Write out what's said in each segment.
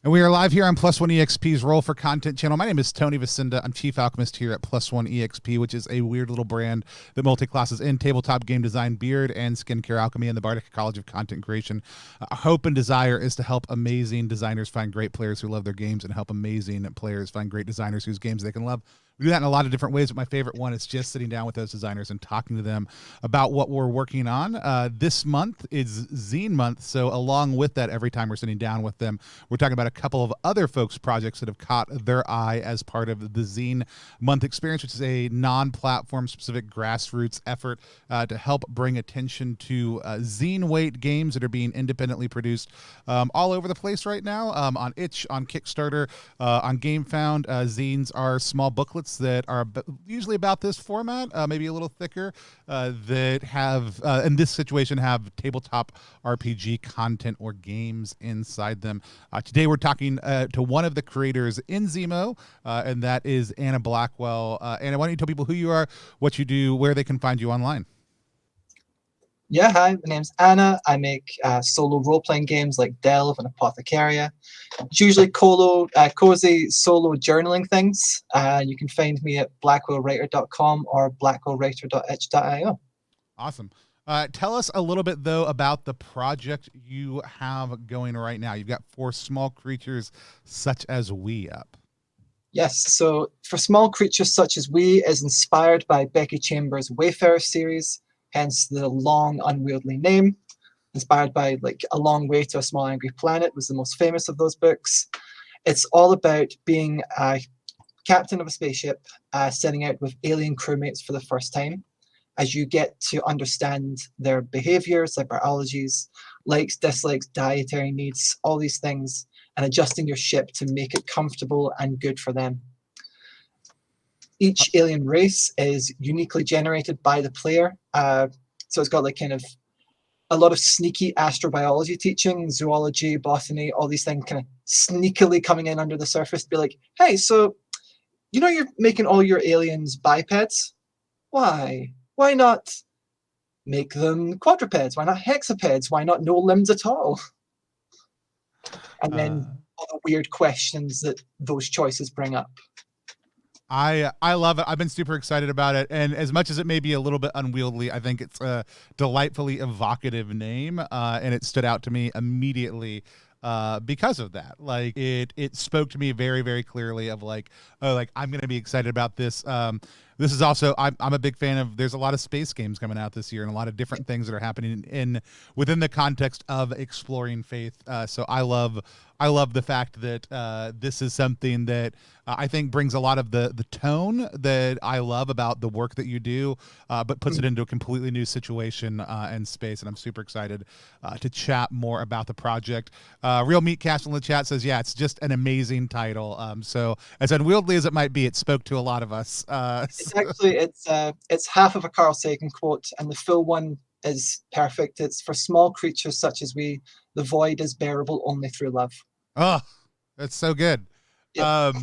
And we are live here on Plus One EXP's Roll for Content channel. My name is Tony Vicinda. I'm Chief Alchemist here at Plus One EXP, which is a weird little brand that multi-classes in tabletop game design, beard, and skincare alchemy in the Bardic College of Content Creation. Our hope and desire is to help amazing designers find great players who love their games and help amazing players find great designers whose games they can love. We do that in a lot of different ways, but my favorite one is just sitting down with those designers and talking to them about what we're working on. This month is Zine month, so along with that, every time we're sitting down with them, we're talking about a couple of other folks' projects that have caught their eye as part of the Zine month experience, which is a non-platform specific grassroots effort to help bring attention to zine weight games that are being independently produced all over the place right now, on itch, on Kickstarter, on GameFound. Zines are small booklets that are usually about this format, maybe a little thicker, that have, in this situation, have tabletop RPG content or games inside them. Today we're talking to one of the creators in Zimo, and that is Anna Blackwell. Anna, why don't you tell people who you are, what you do, where they can find you online? Yeah, hi, my name's Anna. I make solo role-playing games like Delve and Apothecaria. It's usually cozy solo journaling things. You can find me at blackwellwriter.com or blackwellwriter.itch.io. Awesome. Tell us a little bit, though, about the project you have going right now. You've got For Small Creatures Such as We up. Yes, so For Small Creatures Such as We is inspired by Becky Chambers' Wayfarer series, hence the long, unwieldy name. Inspired by like A Long Way to a Small Angry Planet was the most famous of those books. It's all about being a captain of a spaceship, setting out with alien crewmates for the first time, as you get to understand their behaviors, their biologies, likes, dislikes, dietary needs, all these things, and adjusting your ship to make it comfortable and good for them. Each alien race is uniquely generated by the player. So it's got like kind of a lot of sneaky astrobiology teaching, zoology, botany, all these things kind of sneakily coming in under the surface to be like, hey, so you know you're making all your aliens bipeds? Why? Why not make them quadrupeds? Why not hexapeds? Why not no limbs at all? And then all the weird questions that those choices bring up. I love it. I've been super excited about it. And as much as it may be a little bit unwieldy, I think it's a delightfully evocative name. And it stood out to me immediately because of that. Like it spoke to me very, very clearly of like, oh, like I'm going to be excited about this. This is also, I'm a big fan of, there's a lot of space games coming out this year and a lot of different things that are happening within the context of exploring faith. So I love the fact that this is something that I think brings a lot of the tone that I love about the work that you do, but puts it into a completely new situation and space. And I'm super excited to chat more about the project. Real Meatcast in the chat says, yeah, it's just an amazing title. So as unwieldy as it might be, it spoke to a lot of us. It's actually, it's half of a Carl Sagan quote, and the full one is perfect. It's For Small Creatures Such as We, the void is bearable only through love. Oh, that's so good. Yep.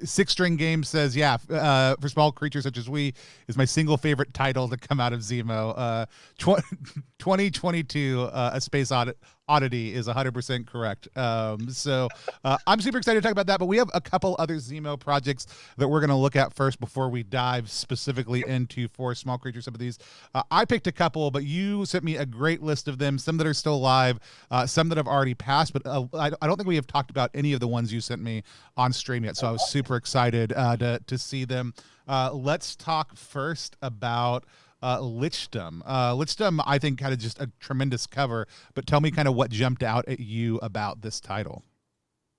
Six String Game says, yeah, For Small Creatures Such as We is my single favorite title to come out of Zimo. 2022, A Space Oddity is 100% correct. So I'm super excited to talk about that, but we have a couple other Zimo projects that we're going to look at first before we dive specifically into For Small Creatures. Some of these, I picked a couple, but you sent me a great list of them, some that are still live, some that have already passed, but I don't think we have talked about any of the ones you sent me on stream yet, so I was super excited to see them. Let's talk first about Lichdom. Lichdom, I think, had just a tremendous cover, but tell me kind of what jumped out at you about this title.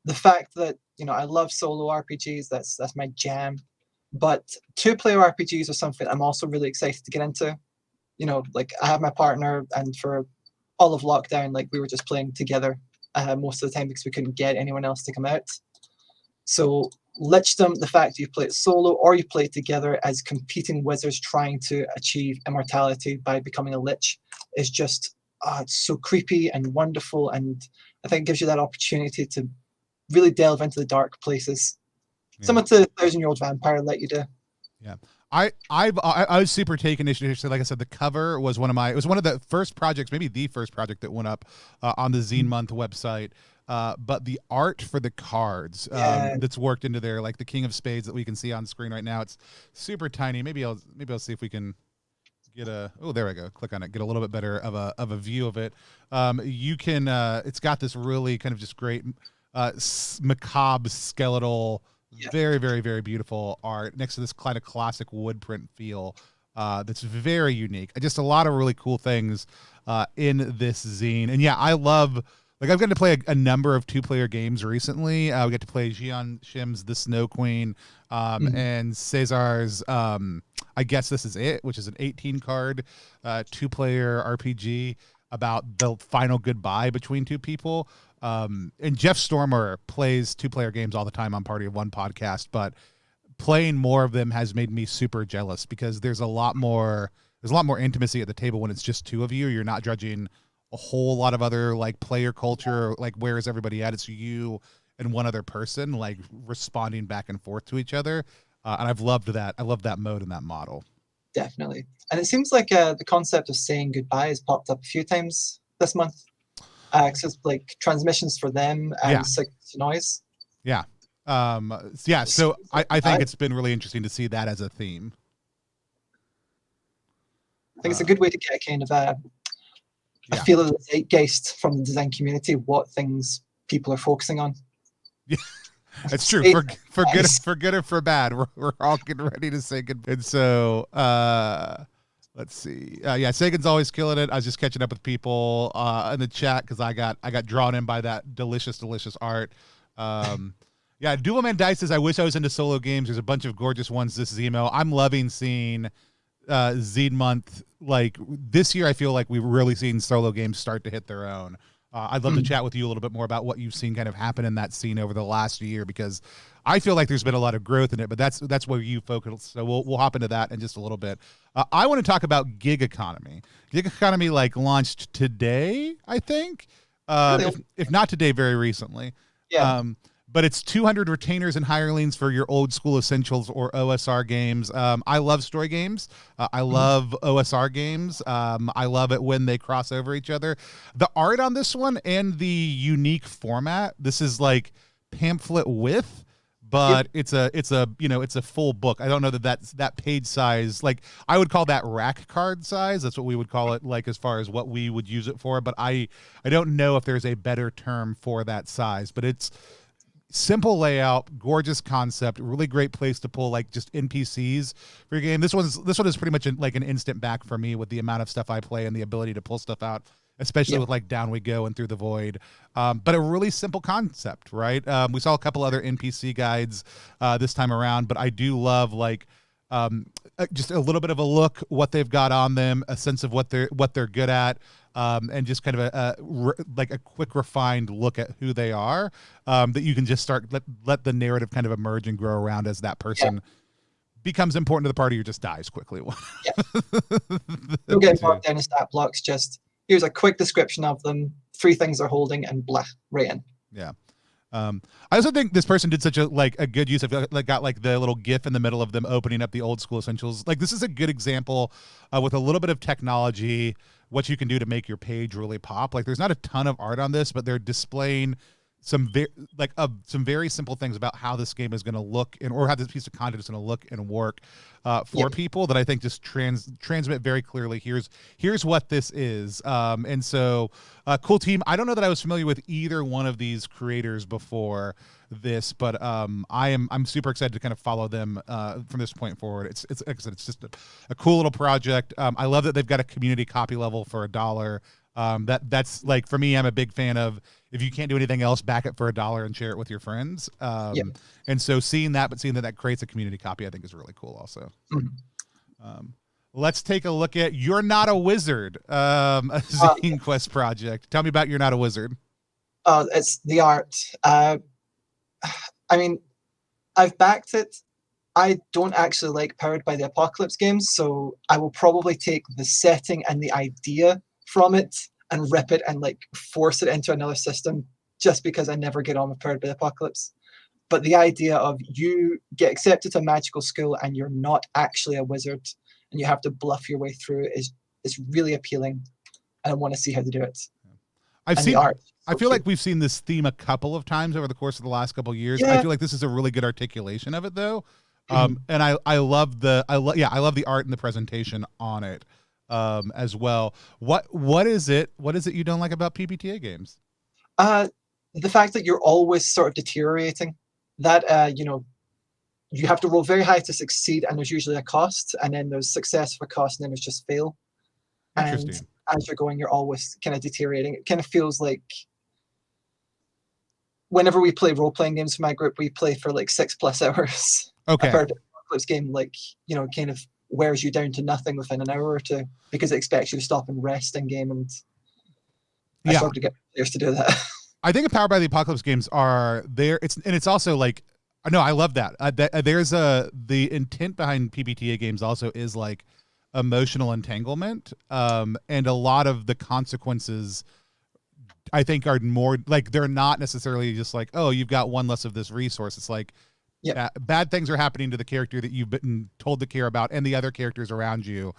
The fact that, you know, I love solo RPGs, that's my jam, but two-player RPGs are something I'm also really excited to get into. You know, like I have my partner, and for all of lockdown, like we were just playing together most of the time because we couldn't get anyone else to come out. So Lichdom, the fact you play it solo or you play it together as competing wizards trying to achieve immortality by becoming a lich is just, it's so creepy and wonderful, and I think it gives you that opportunity to really delve into the dark places. Yeah. Similar to 1,000-Year-Old Vampire let you do. Yeah. I was super taken initially. Like I said, the cover was one of the first projects, maybe the first project that went up on the Zine Month website. But the art for the cards Yeah, that's worked into there, like the King of Spades that we can see on screen right now, it's super tiny. Maybe I'll see if we can get there we go. Click on it, get a little bit better of a view of it. You can it's got this really kind of just great macabre skeletal, yeah, very, very, very beautiful art next to this kind of classic wood print feel that's very unique. Just a lot of really cool things in this zine. And yeah, I love, like, I've gotten to play a number of 2-player games recently. We got to play Jian Shim's The Snow Queen and Cesar's I Guess This Is It, which is an 18-card 2-player RPG about the final goodbye between two people. And Jeff Stormer plays 2-player games all the time on Party of One podcast, but playing more of them has made me super jealous because there's a lot more intimacy at the table when it's just two of you. You're not judging a whole lot of other like player culture, like where is everybody at? It's you and one other person like responding back and forth to each other. And I've loved that. I love that mode and that model. definitely. And it seems like the concept of saying goodbye has popped up a few times this month. So it's like transmissions for them and Yeah. signals to noise. Yeah. Yeah. So I think it's been really interesting to see that as a theme. I think it's a good way to get kind of a feel of the zeitgeist from the design community, what things people are focusing on. Yeah, it's true. For good or for bad, we're all getting ready to say goodbye. And so, let's see. Yeah, Sagan's always killing it. I was just catching up with people in the chat because I got drawn in by that delicious art. Yeah, Dual Man Dice says, I wish I was into solo games. There's a bunch of gorgeous ones this Zimo. I'm loving seeing Zine Month. Like this year, I feel like we've really seen solo games start to hit their own. I'd love to chat with you a little bit more about what you've seen kind of happen in that scene over the last year, because I feel like there's been a lot of growth in it, but that's where you focus. So we'll hop into that in just a little bit. I want to talk about Gig Economy. Gig Economy like launched today, I think. If not today, very recently. Yeah. But it's 200 retainers and hirelings for your old school essentials or OSR games. I love story games. I love OSR games. I love it when they cross over each other. The art on this one and the unique format. This is like pamphlet width, but it's a full book. I don't know that's that page size. Like I would call that rack card size. That's what we would call it, like as far as what we would use it for. But I don't know if there's a better term for that size. But it's simple layout, gorgeous concept, really great place to pull like just NPCs for your game. This one is pretty much like an instant back for me with the amount of stuff I play and the ability to pull stuff out, especially with like Down We Go and Through the Void. But a really simple concept, right? We saw a couple other NPC guides this time around, but I do love like just a little bit of a look, what they've got on them, a sense of what they're good at. And just kind of like a quick refined look at who they are, that you can just start let the narrative kind of emerge and grow around as that person becomes important to the party or just dies quickly. You'll get marked down as stat blocks. Just here's a quick description of them, 3 things they're holding, and blah, right in. Yeah. I also think this person did such a good use of like got like the little GIF in the middle of them opening up the old school essentials. Like this is a good example with a little bit of technology, what you can do to make your page really pop. Like there's not a ton of art on this, but they're displaying some very simple things about how this game is going to look or how this piece of content is going to look and work for people that I think just transmit very clearly. Here's what this is. And so cool team. I don't know that I was familiar with either one of these creators before this, but I'm super excited to kind of follow them from this point forward. It's like I said, it's just a cool little project. I love that they've got a community copy level for $1. That's like, for me, I'm a big fan of, if you can't do anything else, back it for $1 and share it with your friends. And so seeing that creates a community copy, I think is really cool also. Let's take a look at You're Not a Wizard, a Zine Quest project. Tell me about You're Not a Wizard. It's the art. I mean, I've backed it. I don't actually like Powered by the Apocalypse games, so I will probably take the setting and the idea from it and rip it and like force it into another system just because I never get on with Powered by the Apocalypse. But the idea of you get accepted to a magical school and you're not actually a wizard and you have to bluff your way through it is really appealing. And I want to see how they do it. I've And seen. the art. I feel like we've seen this theme a couple of times over the course of the last couple of years. I feel like this is a really good articulation of it, though. And I love the art and the presentation on it as well. What is it you don't like about PBTA games? The fact that you're always sort of deteriorating. That you have to roll very high to succeed, and there's usually a cost, and then there's success for cost, and then there's just fail. And as you're going, you're always kind of deteriorating. It kind of feels like whenever we play role-playing games for my group, we play for like 6+ hours. Okay. A Apocalypse game, kind of wears you down to nothing within an hour or two because it expects you to stop and rest in game, and I struggle to get players to do that. I think Powered by the Apocalypse games are there. It's also like, no, I love that. There's the intent behind PBTA games also is like emotional entanglement, and a lot of the consequences I think are more like, they're not necessarily just like, oh, you've got one less of this resource. It's like, bad things are happening to the character that you've been told to care about and the other characters around you.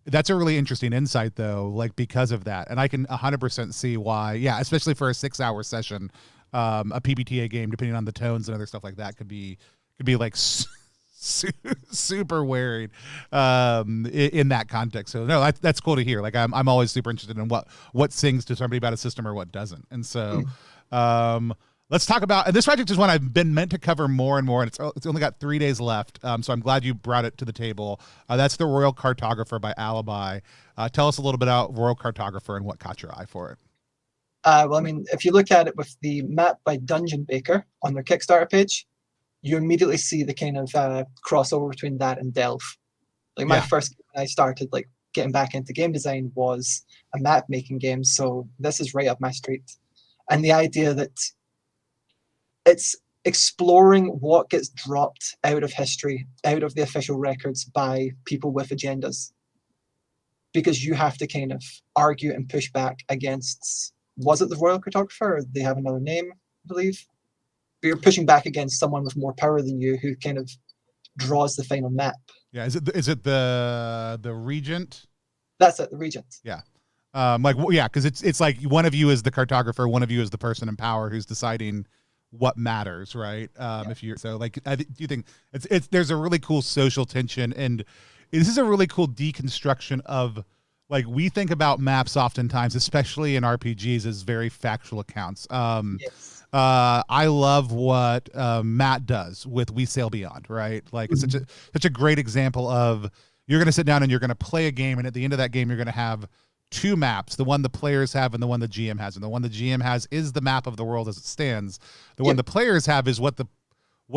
That's a really interesting insight, though, like because of that. And I can 100% see why, especially for a 6-hour session, a PBTA game, depending on the tones and other stuff like that, could be like super weird in that context. So no, that's cool to hear. Like I'm always super interested in what sings to somebody about a system or what doesn't. And so let's talk about, and this project is one I've been meant to cover more and more, and it's only got 3 days left. So I'm glad you brought it to the table. That's the Royal Cartographer by Alibi. Tell us a little bit about Royal Cartographer and what caught your eye for it. Well, I mean, if you look at it with the map by Dungeon Baker on their Kickstarter page, you immediately see the kind of crossover between that and Delve. Like my first game I started like getting back into game design was a map making game, so this is right up my street. And the idea that it's exploring what gets dropped out of history, out of the official records by people with agendas. Because you have to kind of argue and push back against, was it the Royal Cartographer, or they have another name, I believe? But you're pushing back against someone with more power than you who kind of draws the final map. Yeah, is it the Regent? That's it, the Regent. Yeah. Because it's like one of you is the cartographer, one of you is the person in power who's deciding what matters, right? If you're so like, do you think there's a really cool social tension, and this is a really cool deconstruction of, like, we think about maps oftentimes, especially in RPGs, as very factual accounts. I love what Matt does with We Sail Beyond, right? Like, it's such a great example of, you're going to sit down and you're going to play a game, and at the end of that game, you're going to have 2 maps, the one the players have and the one the GM has. And the one the GM has is the map of the world as it stands. The one the players have is what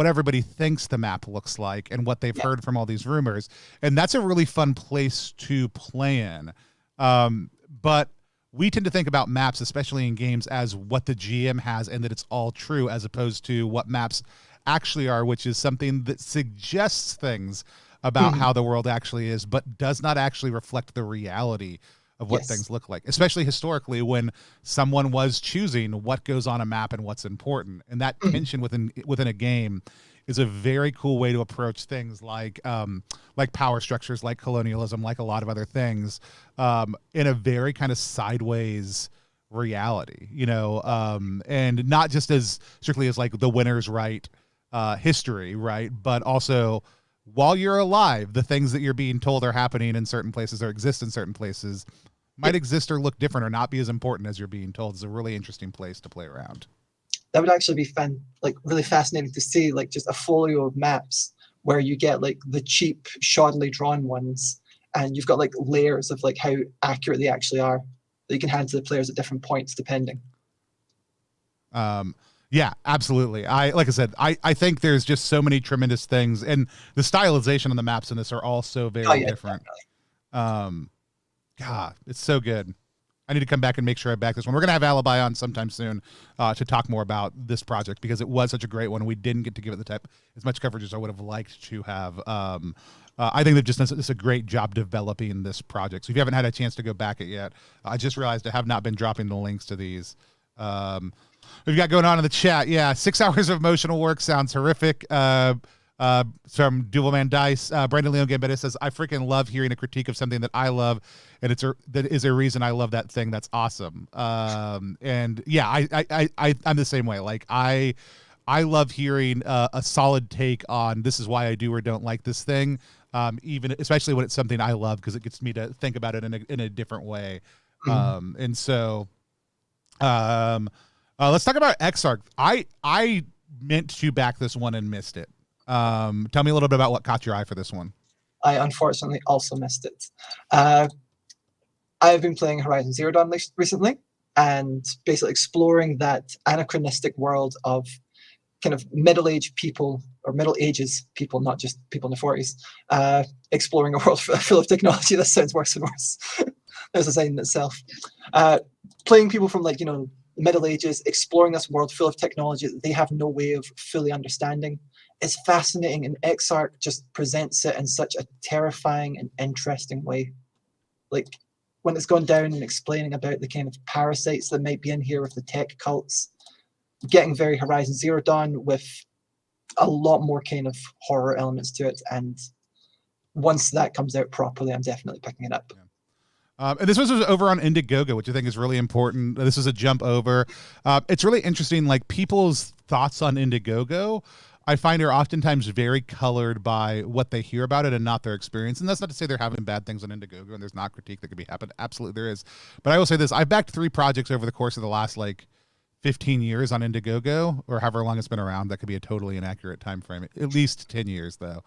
everybody thinks the map looks like and what they've heard from all these rumors. And that's a really fun place to play in. But we tend to think about maps, especially in games, as what the GM has and that it's all true, as opposed to what maps actually are, which is something that suggests things about how the world actually is, but does not actually reflect the reality of what things look like, especially historically, when someone was choosing what goes on a map and what's important. And that tension within a game is a very cool way to approach things like power structures, like colonialism, like a lot of other things, in a very kind of sideways reality, and not just as strictly as like the winner's right history, right? But also, while you're alive, the things that you're being told are happening in certain places or exist in certain places might exist or look different or not be as important as you're being told. It's a really interesting place to play around. That would actually be really fascinating to see, like just a folio of maps where you get like the cheap, shoddily drawn ones, and you've got like layers of like how accurate they actually are that you can hand to the players at different points depending. Yeah, absolutely. Like I said, I think there's just so many tremendous things, and the stylization on the maps in this are all so very different. God, it's so good. I need to come back and make sure I back this one. We're going to have Alibi on sometime soon to talk more about this project, because it was such a great one, and we didn't get to give it as much coverage as I would have liked to have. I think they've just done a great job developing this project. So if you haven't had a chance to go back it yet, I just realized I have not been dropping the links to these. we've got going on in the chat. Yeah, 6 hours of emotional work sounds horrific. From Duvelman Dice, Brandon Leon Gambetta says, "I freaking love hearing a critique of something that I love, and that is a reason I love that thing. That's awesome." And yeah, I'm the same way. Like I love hearing a solid take on this is why I do or don't like this thing. Even especially when it's something I love, because it gets me to think about it in a different way. And so, let's talk about Exarch. I meant to back this one and missed it. Tell me a little bit about what caught your eye for this one. I unfortunately also missed it. I've been playing Horizon Zero Dawn recently, and basically exploring that anachronistic world of kind of middle-aged people, or Middle Ages people, not just people in their 40s, exploring a world full of technology. That sounds worse and worse. There's a sign in itself. Playing people from, like, the Middle Ages, exploring this world full of technology that they have no way of fully understanding. It's fascinating, and Exarch just presents it in such a terrifying and interesting way. Like, when it's gone down and explaining about the kind of parasites that might be in here with the tech cults, getting very Horizon Zero Dawn with a lot more kind of horror elements to it. And once that comes out properly, I'm definitely picking it up. And this was over on Indiegogo, which I think is really important. This is a jump over. It's really interesting, like people's thoughts on Indiegogo, I find, are oftentimes very colored by what they hear about it and not their experience. And that's not to say they're having bad things on Indiegogo and there's not critique that could be happened. Absolutely there is. But I will say this, I've backed 3 projects over the course of the last 15 years on Indiegogo, or however long it's been around. That could be a totally inaccurate time frame. At least 10 years though.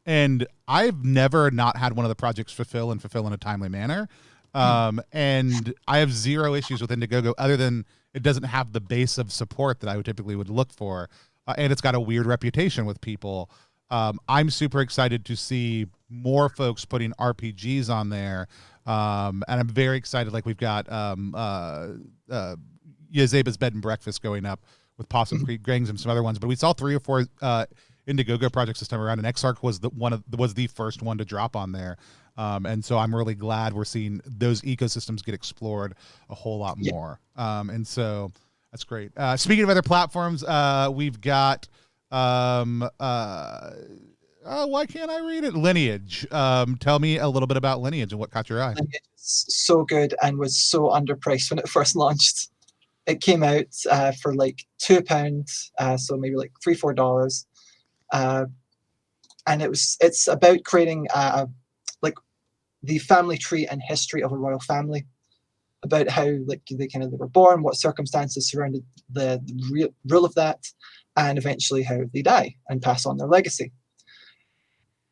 And I've never not had one of the projects fulfill in a timely manner. And I have 0 issues with Indiegogo, other than it doesn't have the base of support that I would typically look for. And it's got a weird reputation with people. I'm super excited to see more folks putting RPGs on there. And I'm very excited. Like, we've got Yazeba's Bed and Breakfast going up with Possum Creek Gangs and some other ones. But we saw 3 or 4 Indiegogo projects this time around, and Exarch was the first one to drop on there. And so I'm really glad we're seeing those ecosystems get explored a whole lot more. And so that's great. Speaking of other platforms, we've got why can't I read it? Lineage. Tell me a little bit about Lineage and what caught your eye. Lineage is so good and was so underpriced when it first launched. It came out for like £2, so maybe like $3-4. And it's about creating like the family tree and history of a royal family, about how they were born, what circumstances surrounded the rule of that, and eventually how they die and pass on their legacy.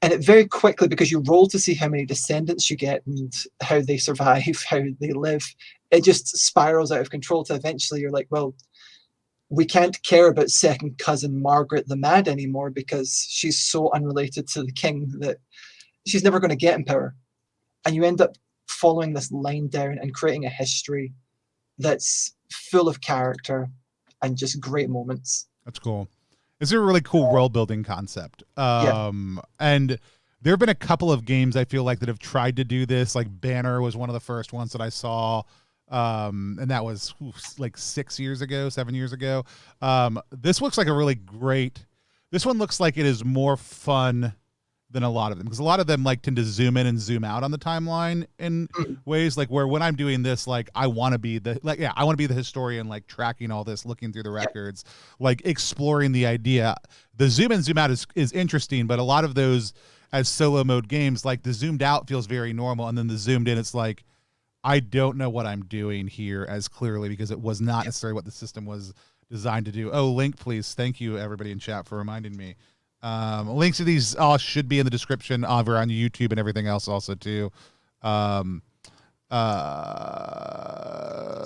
And it very quickly, because you roll to see how many descendants you get and how they survive, how they live, it just spirals out of control to eventually you're like, well, we can't care about second cousin Margaret the Mad anymore because she's so unrelated to the king that she's never going to get in power. And you end up following this line down and creating a history that's full of character and just great moments. That's cool. It's a really cool world building concept. And there have been a couple of games I feel like that have tried to do this. Like Banner was one of the first ones that I saw. And that was like 7 years ago. This looks like a really great, this one looks like it is more fun than a lot of them, because a lot of them tend to zoom in and zoom out on the timeline in ways where when I'm doing this, I want to be the historian, tracking all this, looking through the records, exploring the idea. The zoom in, zoom out is interesting, but a lot of those as solo mode games, the zoomed out feels very normal. And then the zoomed in, it's I don't know what I'm doing here as clearly, because it was not necessarily what the system was designed to do. Oh, link, please. Thank you, everybody in chat, for reminding me. Links to these all should be in the description over on YouTube and everything else also too. It's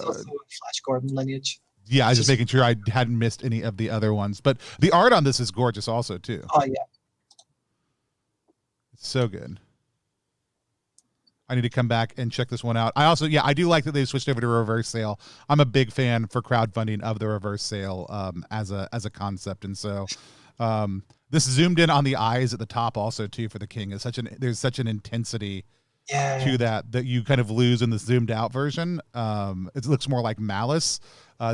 also Flash Gordon Lineage. Yeah, I was just making sure I hadn't missed any of the other ones. But the art on this is gorgeous also too. Oh yeah. It's so good. I need to come back and check this one out. I also, I do like that they've switched over to reverse sale. I'm a big fan for crowdfunding of the reverse sale as a concept. And so this zoomed in on the eyes at the top also too for the king is there's such an intensity Yeah. to that you kind of lose in the zoomed out version. It looks more like Malice.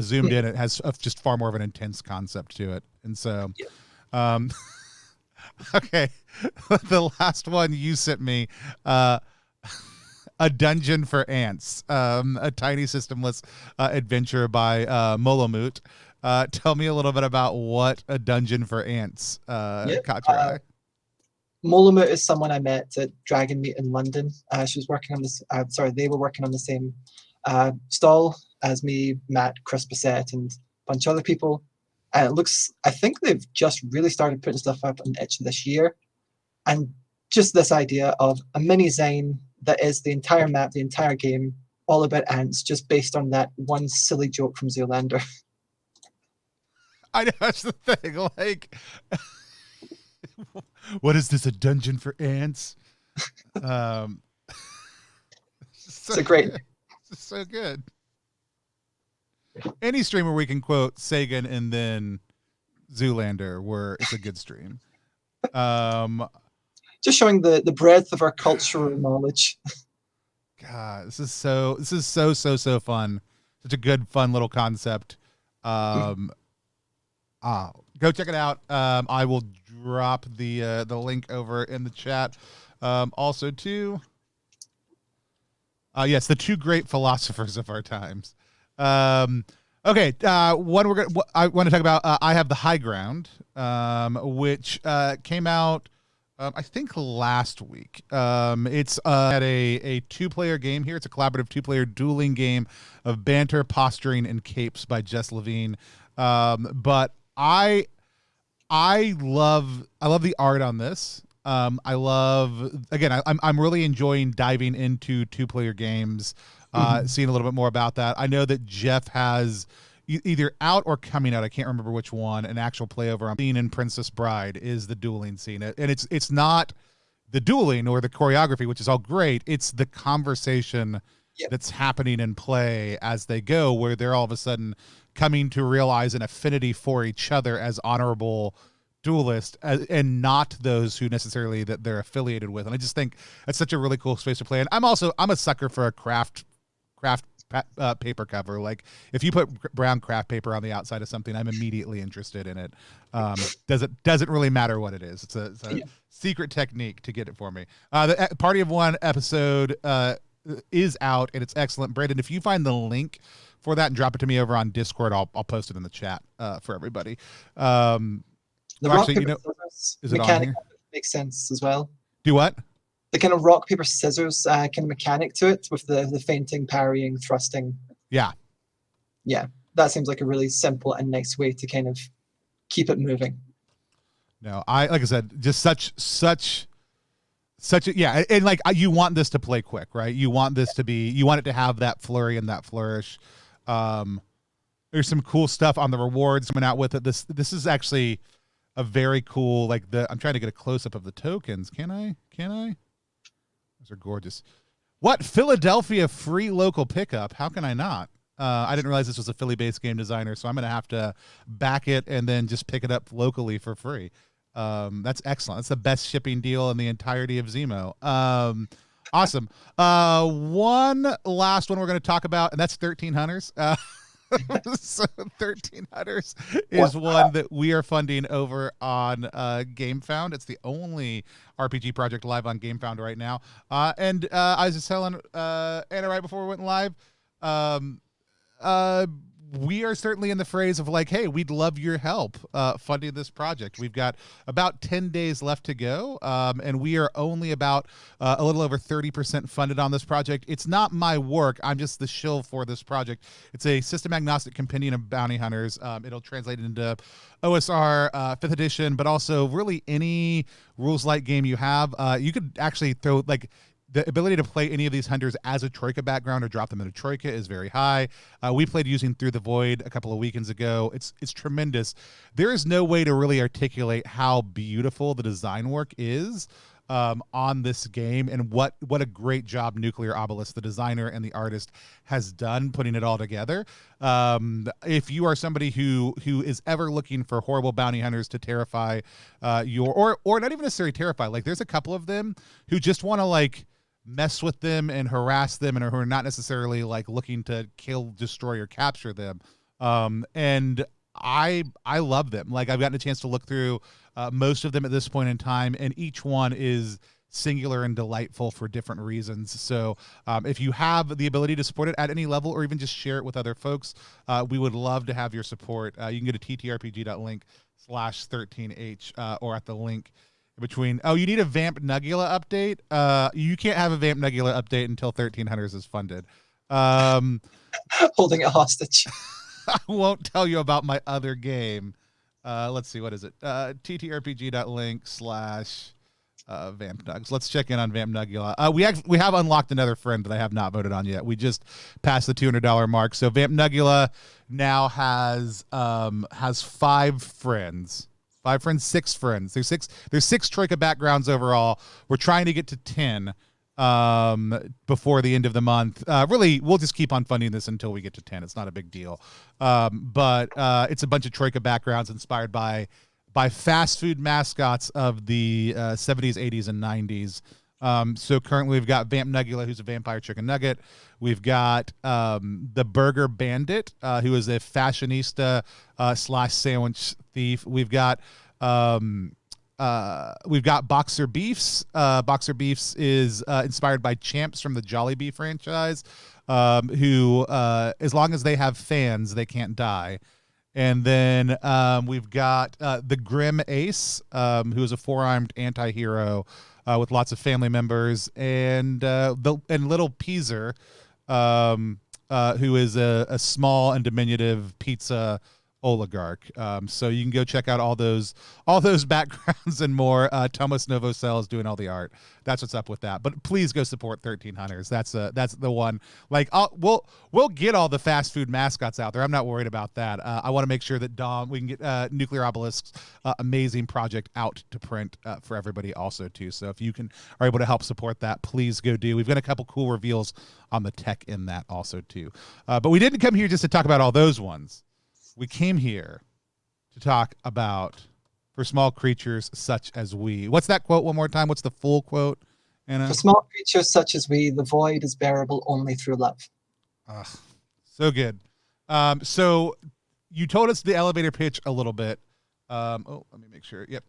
Zoomed in, it has just far more of an intense concept to it. And so, um, okay, the last one you sent me, a dungeon for ants, a tiny systemless adventure by Molomut. Tell me a little bit about what a dungeon for ants caught your eye. Molomut is someone I met at Dragon Meet in London. She was working on this. Sorry, they were working on the same stall as me, Matt, Chris Bissett, and a bunch of other people. And it looks, I think they've just really started putting stuff up on Itch this year. And just this idea of a mini zine that is the entire map, the entire game, all about ants, just based on that one silly joke from Zoolander. I know, that's the thing. Like, what is this? A dungeon for ants? It's a great. It's so good. Any streamer we can quote Sagan and then Zoolander, where it's a good stream. Just showing the breadth of our cultural knowledge. God, this is so fun. Such a good, fun little concept. Go check it out. I will drop the link over in the chat. Also, too. Yes, the two great philosophers of our times. Okay, one I want to talk about. I have the High Ground, which came out, I think last week. It's at a two-player game here. It's a collaborative two-player dueling game of banter, posturing, and capes by Jess Levine. But I love the art on this. I'm really enjoying diving into two-player games, seeing a little bit more about that. I know that Jeff has either out or coming out, I can't remember which one, an actual playover I'm seeing in Princess Bride is the dueling scene. And it's not the dueling or the choreography, which is all great. It's the conversation that's happening in play as they go, where they're all of a sudden coming to realize an affinity for each other as honorable duelist, and not those who necessarily that they're affiliated with. And I just think that's such a really cool space to play in. I'm a sucker for a craft paper cover. Like if you put brown craft paper on the outside of something, I'm immediately interested in it. Doesn't really matter what it is. It's a secret technique to get it for me. The Party of One episode is out and it's excellent. Brandon, if you find the link for that and drop it to me over on Discord, I'll post it in the chat for everybody. The rock, paper, scissors mechanic makes sense as well. Do what? The kind of rock, paper, scissors kind of mechanic to it with the feinting, parrying, thrusting. Yeah. Yeah, that seems like a really simple and nice way to kind of keep it moving. No, like I said, just such a, yeah, and like you want this to play quick, right? You want this to be, you want it to have that flurry and that flourish. There's some cool stuff on the rewards coming out with it. This is actually a very cool, like I'm trying to get a close up of the tokens. Can I? Those are gorgeous. What? Philadelphia free local pickup? How can I not? I didn't realize this was a Philly-based game designer, so I'm going to have to back it and then just pick it up locally for free. That's excellent. That's the best shipping deal in the entirety of Zimo. Awesome. One last one we're going to talk about, and that's 13 Hunters. So 13 Hunters is one that we are funding over on GameFound. It's the only RPG project live on GameFound right now. And I was just telling Anna right before we went live, we are certainly in the phrase of like, hey, we'd love your help funding this project. We've got about 10 days left to go, and we are only about a little over 30% funded on this project. It's not my work. I'm just the shill for this project. It's a system agnostic compendium of bounty hunters. It'll translate into OSR 5th edition, but also really any rules light game you have. You could actually throw like the ability to play any of these hunters as a Troika background or drop them in a Troika is very high. We played using Through the Void a couple of weekends ago. It's tremendous. There is no way to really articulate how beautiful the design work is on this game, and what a great job Nuclear Obelisk, the designer and the artist, has done putting it all together. If you are somebody who is ever looking for horrible bounty hunters to terrify or not even necessarily terrify, like there's a couple of them who just want to like mess with them and harass them, and who are not necessarily like looking to kill, destroy, or capture them. And I love them. Like, I've gotten a chance to look through most of them at this point in time, and each one is singular and delightful for different reasons. So if you have the ability to support it at any level, or even just share it with other folks, we would love to have your support. You can go to ttrpg.link/13h or at the link between. Oh, you need a Vamp Nugula update? You can't have a Vamp Nugula update until 1300s is funded. Holding it hostage. I won't tell you about my other game. Let's see, what is it? ttrpg.link/ Vamp Nugs. Let's check in on Vamp Nugula. We have unlocked another friend that I have not voted on yet. We just passed the $200 mark. So Vamp Nugula now has 5 friends. 5 friends, 6 friends. There's six Troika backgrounds overall. We're trying to get to 10 before the end of the month. Really, we'll just keep on funding this until we get to 10. It's not a big deal. But it's a bunch of Troika backgrounds inspired by fast food mascots of the 70s, 80s, and 90s. So currently we've got Vamp Nugula, who's a vampire chicken nugget. We've got the Burger Bandit, who is a fashionista / sandwich thief. We've got Boxer Beefs. Boxer Beefs is inspired by Champs from the Jollibee franchise, who, as long as they have fans, they can't die. And then we've got the Grim Ace, who is a 4-armed anti-hero with lots of family members, and Little Peaser, who is a small and diminutive pizza oligarch. So you can go check out all those backgrounds and more. Thomas Novosel is doing all the art. That's what's up with that. But please go support 1300s. That's the one. Like, we'll get all the fast food mascots out there. I'm not worried about that. I want to make sure that we can get Nuclear Obelisk's amazing project out to print for everybody also too. So if you are able to help support that, please go do. We've got a couple cool reveals on the tech in that also too. But we didn't come here just to talk about all those ones. We came here to talk about For Small Creatures Such as We. What's that quote one more time? What's the full quote, Anna? For small creatures such as we, the void is bearable only through love. So good. So you told us the elevator pitch a little bit. Let me make sure. Yep.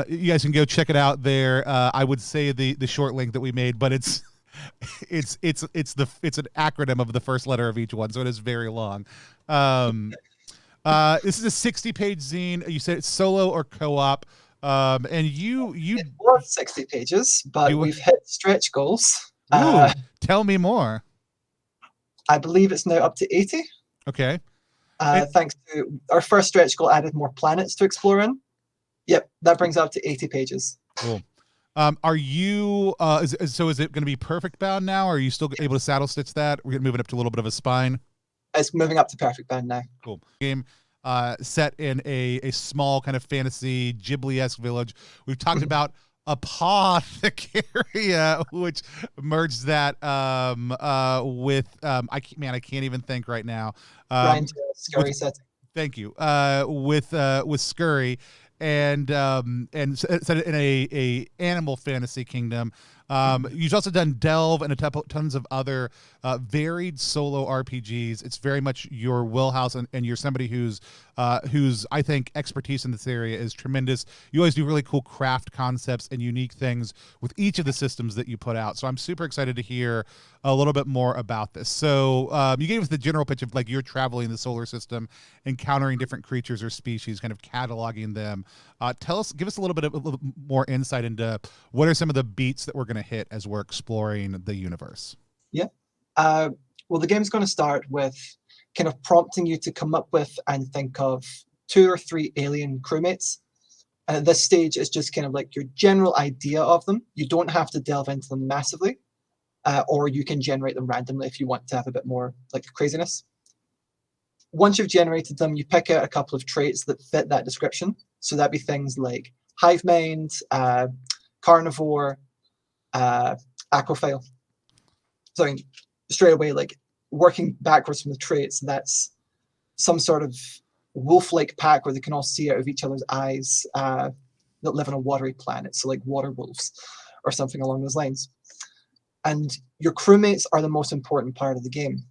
You guys can go check it out there. I would say the short link that we made, but it's an acronym of the first letter of each one, so it is very long. This is a 60-page zine. You said it's solo or co-op, and it was 60 pages, but we've hit stretch goals. Tell me more. I believe it's now up to 80. Okay. Thanks to our first stretch goal, added more planets to explore in. Yep, that brings up to 80 pages. Cool. Are you is it going to be perfect bound now? Or are you still able to saddle stitch that? We're going to move it up to a little bit of a spine. It's moving up to perfect bound now. Cool. Game set in a small kind of fantasy Ghibli-esque village. We've talked about Apothecaria, which merged that with I can't even think right now. Scurry setting. Thank you. With Scurry. And set it in a animal fantasy kingdom. You've also done Delve and tons of other varied solo RPGs. It's very much your wheelhouse, and you're somebody whose I think expertise in this area is tremendous. You always do really cool craft concepts and unique things with each of the systems that you put out. So I'm super excited to hear a little bit more about this. So you gave us the general pitch of like you're traveling the solar system, encountering different creatures or species, kind of cataloging them. Give us a little more insight into what are some of the beats that we're going to hit as we're exploring the universe. Yeah. Well, the game's going to start with kind of prompting you to come up with and think of 2 or 3 alien crewmates. And at this stage, it's just kind of like your general idea of them. You don't have to delve into them massively, or you can generate them randomly if you want to have a bit more like craziness. Once you've generated them, you pick out a couple of traits that fit that description. So that'd be things like hive mind, carnivore, aquaphile. So straight away, like working backwards from the traits, that's some sort of wolf-like pack where they can all see out of each other's eyes that live on a watery planet. So like water wolves or something along those lines. And your crewmates are the most important part of the game,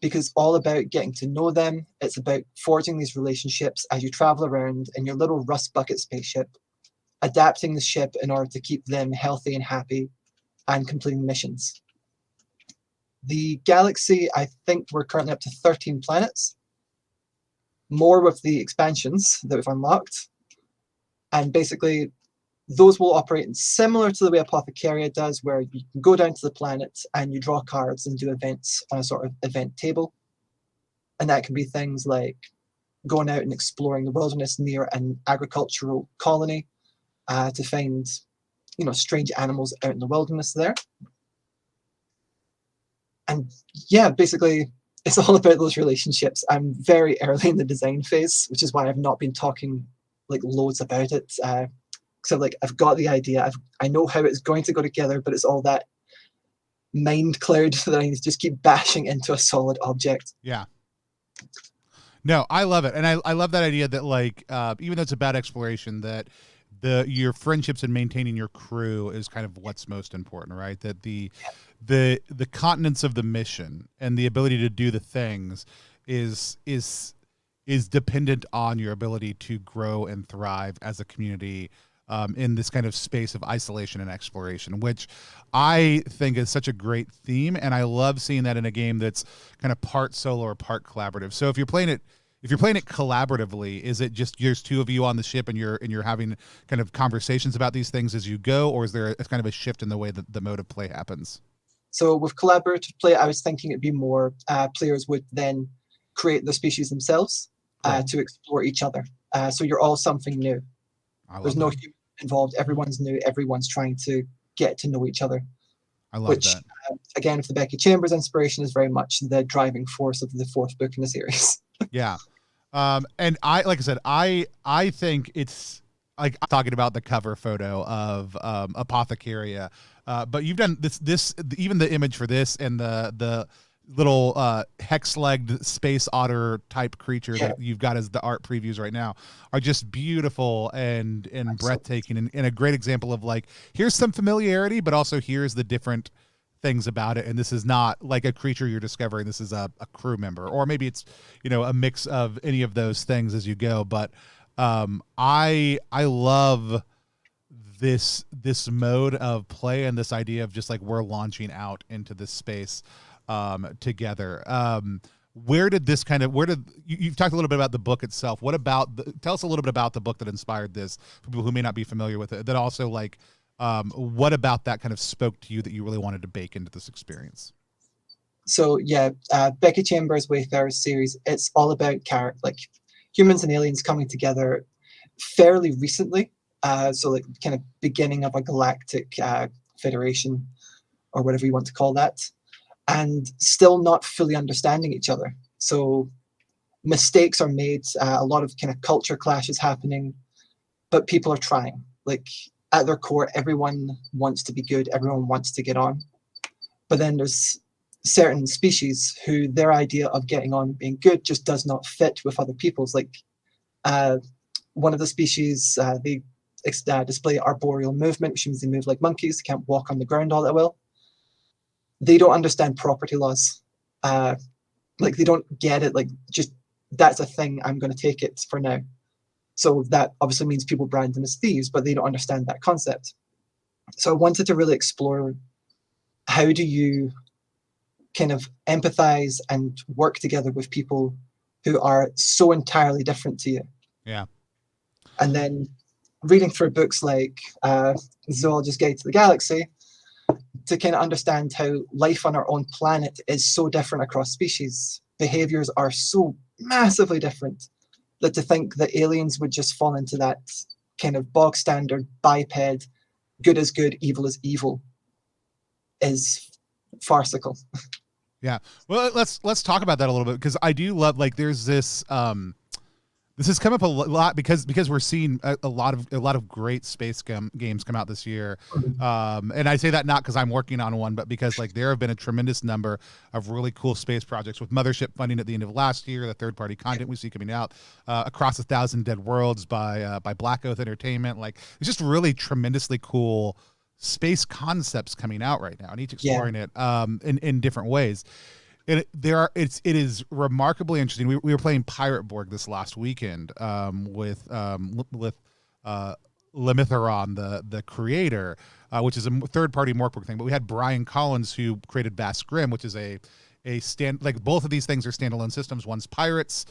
because it's all about getting to know them. It's about forging these relationships as you travel around in your little rust bucket spaceship, adapting the ship in order to keep them healthy and happy, and completing missions. The galaxy, I think we're currently up to 13 planets, more with the expansions that we've unlocked. And basically, those will operate similar to the way Apothecaria does, where you can go down to the planet and you draw cards and do events on a sort of event table. And that can be things like going out and exploring the wilderness near an agricultural colony to find, strange animals out in the wilderness there. And yeah, basically, it's all about those relationships. I'm very early in the design phase, which is why I've not been talking loads about it. So I've got the idea, I know how it's going to go together, but it's all that mind cloud that I need to just keep bashing into a solid object. Yeah. No, I love it. And I love that idea that even though it's about exploration, that your friendships and maintaining your crew is kind of what's most important, right? That the continence of the mission and the ability to do the things is dependent on your ability to grow and thrive as a community in this kind of space of isolation and exploration, which I think is such a great theme. And I love seeing that in a game that's kind of part solo or part collaborative. So if you're playing it collaboratively, is it just there's two of you on the ship and you're having kind of conversations about these things as you go, or is there a kind of a shift in the way that the mode of play happens? So with collaborative play, I was thinking it'd be more players would then create the species themselves to explore each other. So you're all something new. There's no human involved. Everyone's new. Everyone's trying to get to know each other. I love that. Again, with the Becky Chambers inspiration, is very much the driving force of the fourth book in the series. Yeah. And I think it's like I'm talking about the cover photo of Apothecaria, but you've done this even the image for this and the little hex-legged space otter type creature that you've got as the art previews right now are just beautiful and breathtaking and a great example of here's some familiarity, but also here's the different things about it. And this is not like a creature you're discovering. This is a crew member, or maybe it's, a mix of any of those things as you go. But I love this mode of play and this idea of just we're launching out into this space together. You've talked a little bit about the book itself. What about tell us a little bit about the book that inspired this for people who may not be familiar with it, that also what about that kind of spoke to you that you really wanted to bake into this experience? So yeah, Becky Chambers' Wayfarers series, it's all about humans and aliens coming together fairly recently. So kind of beginning of a galactic federation or whatever you want to call that, and still not fully understanding each other. So mistakes are made, a lot of kind of culture clashes happening, but people are trying. At their core, everyone wants to be good, everyone wants to get on. But then there's certain species who their idea of getting on and being good just does not fit with other people's. One of the species, they display arboreal movement, which means they move like monkeys, they can't walk on the ground all that well. They don't understand property laws. They don't get it, just that's a thing, I'm going to take it for now. So that obviously means people brand them as thieves, but they don't understand that concept. So I wanted to really explore, how do you kind of empathize and work together with people who are so entirely different to you? Yeah. And then reading through books like Zoologist's Guide to the Galaxy to kind of understand how life on our own planet is so different across species. Behaviors are so massively different that to think that aliens would just fall into that kind of bog standard biped, good is good, evil is evil, is farcical. Yeah. Well, let's talk about that a little bit, because I do love there's this this has come up a lot because we're seeing a lot of great space games come out this year. And I say that not because I'm working on one, but because there have been a tremendous number of really cool space projects with Mothership funding at the end of last year, the third-party content we see coming out, Across 1,000 Dead Worlds by Black Oath Entertainment. It's just really tremendously cool space concepts coming out right now, and each Yeah. exploring it in different ways. And it is remarkably interesting. We were playing Pirate Borg this last weekend with Lemithron, the creator, which is a third party Morkborg thing. But we had Brian Collins, who created Vast Grim, which is a like both of these things are standalone systems. One's pirates,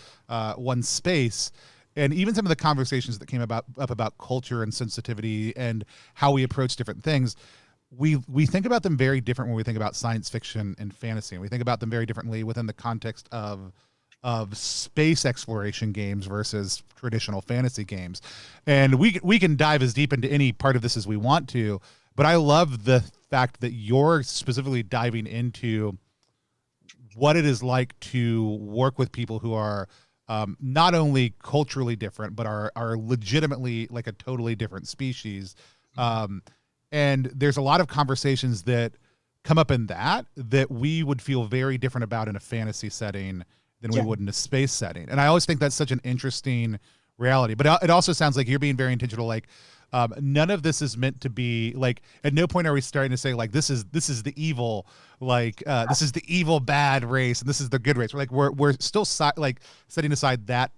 one's space. And even some of the conversations that came up about culture and sensitivity and how we approach different things, we think about them very different when we think about science fiction and fantasy. And we think about them very differently within the context of space exploration games versus traditional fantasy games. And we can dive as deep into any part of this as we want to, but I love the fact that you're specifically diving into what it is like to work with people who are not only culturally different, but are legitimately like a totally different species. And there's a lot of conversations that come up in that we would feel very different about in a fantasy setting than we would in a space setting. And I always think that's such an interesting reality. But it also sounds like you're being very intentional. Like none of this is meant to be like, at no point are we starting to say like, this is the evil, like this is the evil bad race and this is the good race. We're still like setting aside that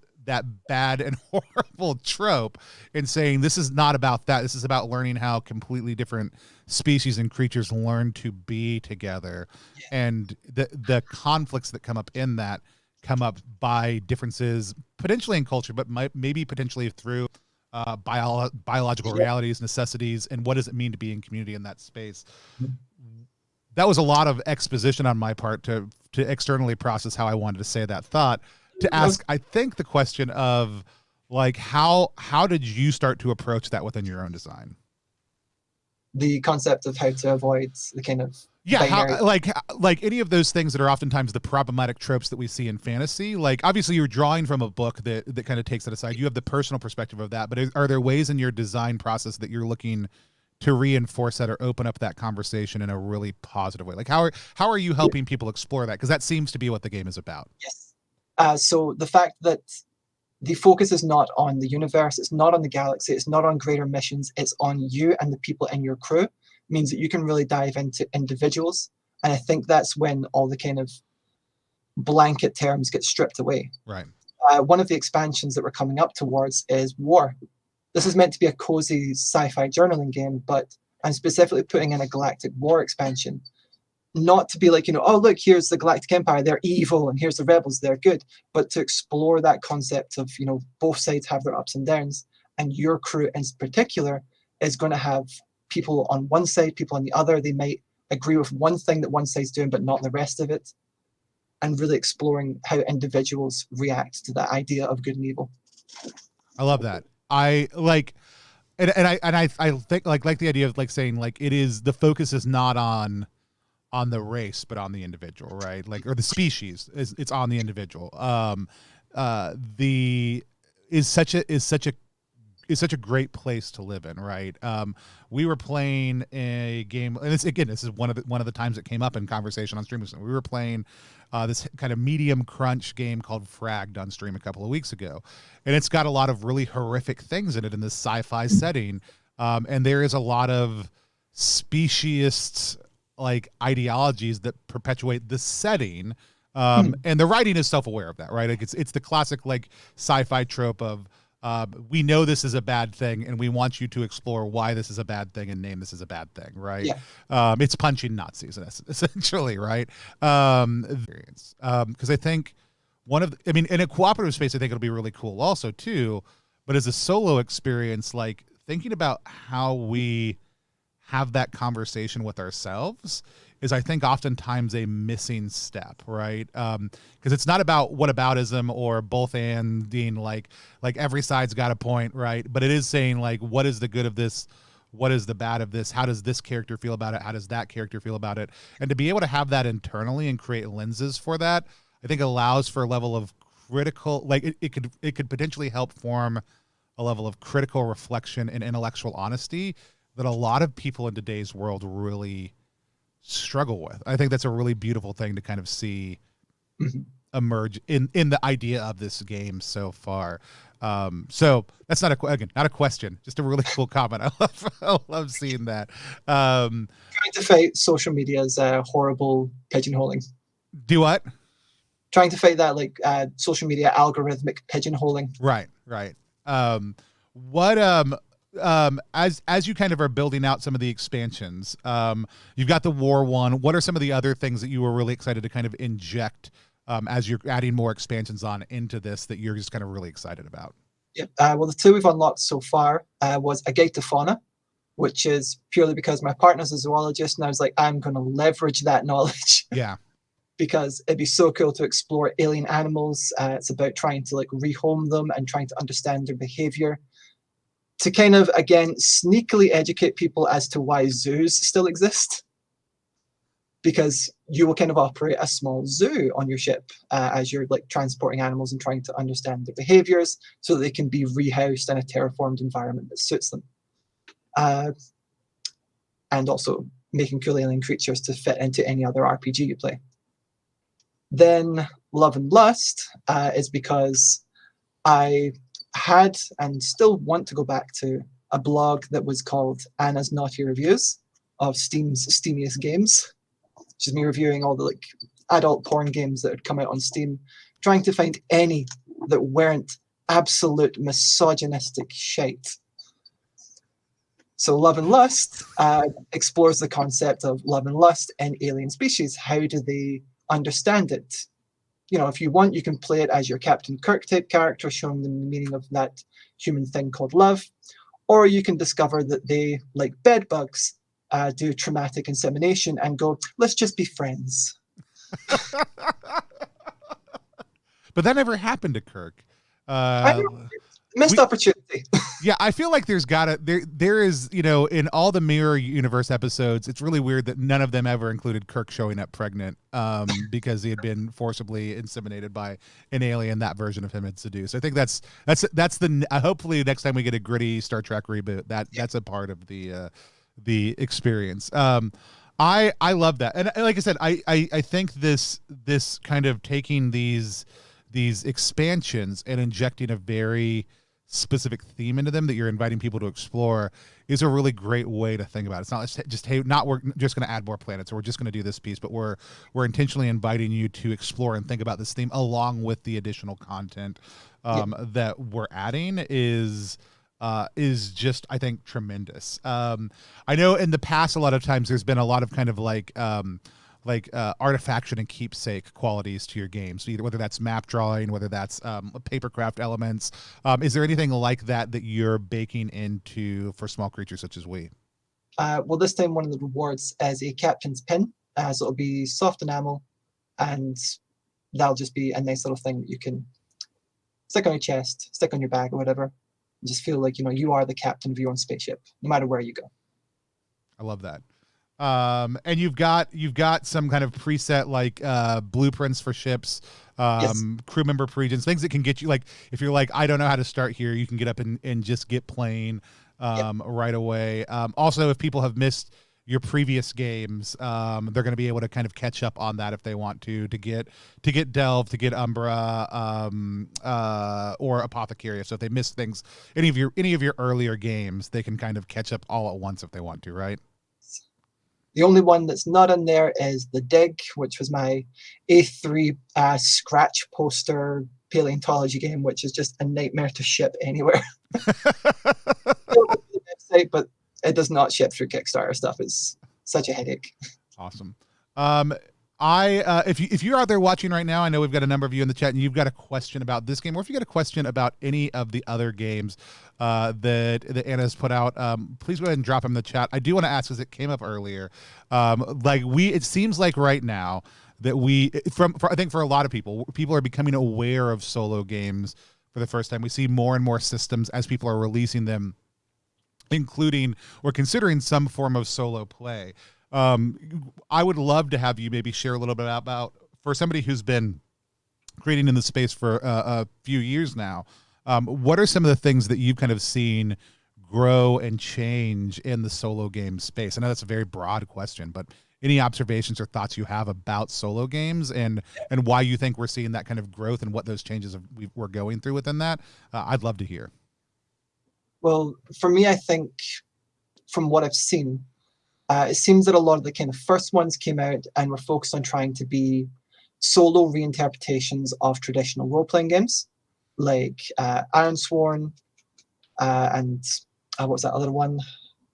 bad and horrible trope and saying this is not about that. This is about learning how completely different species and creatures learn to be together, and the conflicts that come up in that come up by differences potentially in culture, but maybe potentially through biological realities, necessities, and what does it mean to be in community in that space. That was a lot of exposition on my part to externally process how I wanted to say that thought. To ask, I think, the question of like how did you start to approach that within your own design? The concept of how to avoid the kind of how, like any of those things that are oftentimes the problematic tropes that we see in fantasy. Like obviously you're drawing from a book that kind of takes it aside. You have the personal perspective of that, but are there ways in your design process that you're looking to reinforce that or open up that conversation in a really positive way? Like how are you helping people explore that? Because that seems to be what the game is about. Yes. So the fact that the focus is not on the universe, it's not on the galaxy, it's not on greater missions, it's on you and the people in your crew, means that you can really dive into individuals. And I think that's when all the kind of blanket terms get stripped away. Right. One of the expansions that we're coming up towards is War. This is meant to be a cozy sci-fi journaling game, but I'm specifically putting in a Galactic War expansion. Not to be like, oh, look, here's the Galactic Empire, they're evil, and here's the rebels, they're good, but to explore that concept of, both sides have their ups and downs, and your crew in particular is going to have people on one side, people on the other. They might agree with one thing that one side's doing, but not the rest of it, and really exploring how individuals react to that idea of good and evil. I love that. I like, and I think like the idea of like saying like it is, the focus is not on the race, but on the individual, right? Like, or the species it's on the individual. Is such a great place to live in, right? We were playing a game, and this is one of the times it came up in conversation on stream. We were playing this kind of medium crunch game called Fragged on stream a couple of weeks ago, and it's got a lot of really horrific things in it in this sci-fi setting, and there is a lot of speciesist like ideologies that perpetuate the setting, and the writing is self-aware of that, right? Like it's the classic like sci-fi trope of we know this is a bad thing and we want you to explore why this is a bad thing and name this as a bad thing, right? It's punching Nazis essentially, right? Because I think in a cooperative space I think it'll be really cool also too, but as a solo experience, like thinking about how we have that conversation with ourselves is, I think, oftentimes a missing step, right? Because it's not about whataboutism or both anding, like every side's got a point, right? But it is saying like, what is the good of this? What is the bad of this? How does this character feel about it? How does that character feel about it? And to be able to have that internally and create lenses for that, I think allows for a level of critical, like it could potentially help form a level of critical reflection and intellectual honesty that a lot of people in today's world really struggle with. I think that's a really beautiful thing to kind of see emerge in the idea of this game so far. So that's not not a question, just a really cool comment. I love seeing that. Trying to fight social media's horrible pigeonholing. Do what? Trying to fight that like social media algorithmic pigeonholing. Right. What as you kind of are building out some of the expansions, you've got the war one. What are some of the other things that you were really excited to kind of inject as you're adding more expansions on into this that you're just kind of really excited about? Yep. Well, the two we've unlocked so far was a guide to fauna, which is purely because my partner's a zoologist, and I was like, I'm going to leverage that knowledge. Yeah. Because it'd be so cool to explore alien animals. It's about trying to like rehome them and trying to understand their behavior, to kind of, again, sneakily educate people as to why zoos still exist. Because you will kind of operate a small zoo on your ship as you're like transporting animals and trying to understand their behaviors so that they can be rehoused in a terraformed environment that suits them. And also making cool alien creatures to fit into any other RPG you play. Then Love and Lust is because I had and still want to go back to a blog that was called Anna's Naughty Reviews of Steam's steamiest games, which is me reviewing all the like adult porn games that had come out on Steam, trying to find any that weren't absolute misogynistic shite. So Love and Lust explores the concept of love and lust in alien species. How do they understand it? You know, if you want, you can play it as your Captain Kirk type character, showing them the meaning of that human thing called love. Or you can discover that they, like bed bugs, do traumatic insemination and go, let's just be friends. But that never happened to Kirk. Missed opportunity. Yeah, I feel like there is, you know, in all the Mirror Universe episodes, it's really weird that none of them ever included Kirk showing up pregnant because he had been forcibly inseminated by an alien that version of him had seduced. I think that's the hopefully next time we get a gritty Star Trek reboot, that's a part of the experience. I love that, and like I said, I think this kind of taking these expansions and injecting a very specific theme into them that you're inviting people to explore is a really great way to think about it. It's not just hey, we're just going to add more planets or we're just going to do this piece, but we're intentionally inviting you to explore and think about this theme along with the additional content that we're adding is just, I think, tremendous. I know in the past a lot of times there's been a lot of kind of like artifaction and keepsake qualities to your games, so whether that's map drawing, whether that's papercraft elements. Is there anything like that you're baking into for small creatures such as we? Well, this time one of the rewards is a captain's pin, so it'll be soft enamel, and that'll just be a nice little thing that you can stick on your chest, stick on your bag or whatever, and just feel like, you know, you are the captain of your own spaceship, no matter where you go. I love that. And you've got some kind of preset like blueprints for ships, Yes. crew member pregens, things that can get you, like if you're like, I don't know how to start here, you can get up and just get playing right away. Also, if people have missed your previous games, they're going to be able to kind of catch up on that if they want to get Delve, to get Umbra, or Apothecary. So if they miss things, any of your earlier games, they can kind of catch up all at once if they want to, right? The only one that's not in there is the Dig, which was my A3 scratch poster paleontology game, which is just a nightmare to ship anywhere. Website, but it does not ship through Kickstarter stuff. It's such a headache. Awesome. If you're out there watching right now, I know we've got a number of you in the chat, and you've got a question about this game, or if you got a question about any of the other games that Anna's put out, please go ahead and drop them in the chat. I do want to ask, because it came up earlier, it seems like right now that I think for a lot of people are becoming aware of solo games for the first time. We see more and more systems as people are releasing them, including or considering some form of solo play. I would love to have you maybe share a little bit about, for somebody who's been creating in the space for a few years now, what are some of the things that you've kind of seen grow and change in the solo game space? I know that's a very broad question, but any observations or thoughts you have about solo games and why you think we're seeing that kind of growth and what those changes we're going through within that. I'd love to hear. Well, for me, I think from what I've seen, it seems that a lot of the kind of first ones came out and were focused on trying to be solo reinterpretations of traditional role-playing games, like Ironsworn and what was that other one?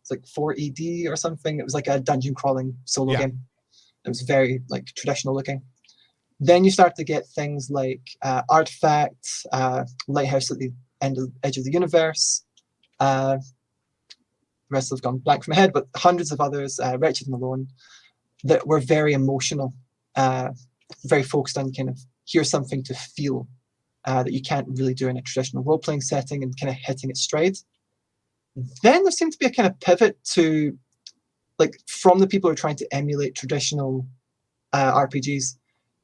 It's like 4ED or something. It was like a dungeon crawling solo game. It was very like traditional looking. Then you start to get things like Artifact, Lighthouse at the Edge of the Universe. The rest have gone blank from my head, but hundreds of others, Wretched and Alone, that were very emotional, very focused on kind of here's something to feel that you can't really do in a traditional role-playing setting and kind of hitting its stride. Then there seemed to be a kind of pivot to, like, from the people who are trying to emulate traditional RPGs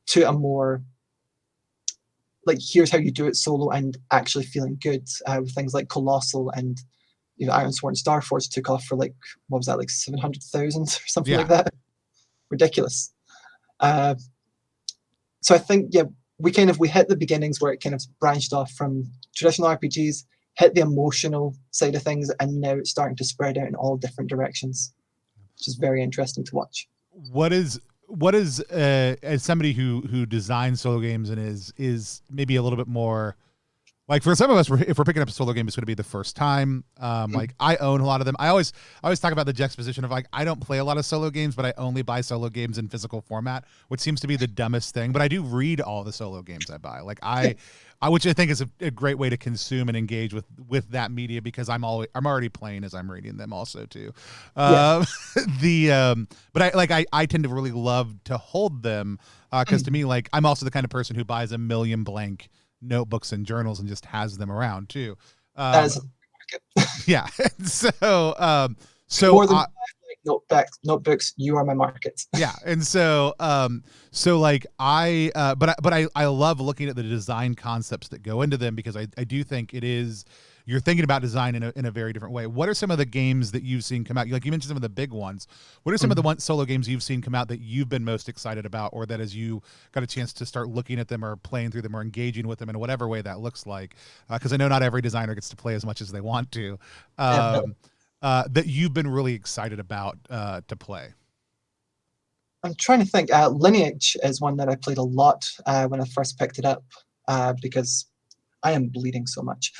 to a more, like, here's how you do it solo and actually feeling good with things like Colossal and, you know, Ironsworn Starforge took off for like, what was that, like 700,000 or something like that? Ridiculous. So I think, yeah, we hit the beginnings where it kind of branched off from traditional RPGs, hit the emotional side of things, and now it's starting to spread out in all different directions, which is very interesting to watch. What is as somebody who designs solo games and is maybe a little bit more like, for some of us, if we're picking up a solo game, it's going to be the first time. Like, I own a lot of them. I always talk about the juxtaposition of, like, I don't play a lot of solo games, but I only buy solo games in physical format, which seems to be the dumbest thing. But I do read all the solo games I buy. Like, which I think is a great way to consume and engage with that media, because I'm already playing as I'm reading them also too. But I tend to really love to hold them because to me, like, I'm also the kind of person who buys a million blank notebooks and journals and just has them around too. Yeah. So more than notebooks, you are my market. Yeah. And so like I love looking at the design concepts that go into them, because I do think you're thinking about design in a very different way. What are some of the games that you've seen come out? Like, you mentioned some of the big ones. What are some of the solo games you've seen come out that you've been most excited about, or that as you got a chance to start looking at them or playing through them or engaging with them in whatever way that looks like? Because I know not every designer gets to play as much as they want to. That you've been really excited about to play. I'm trying to think. Lineage is one that I played a lot when I first picked it up, because I am bleeding so much.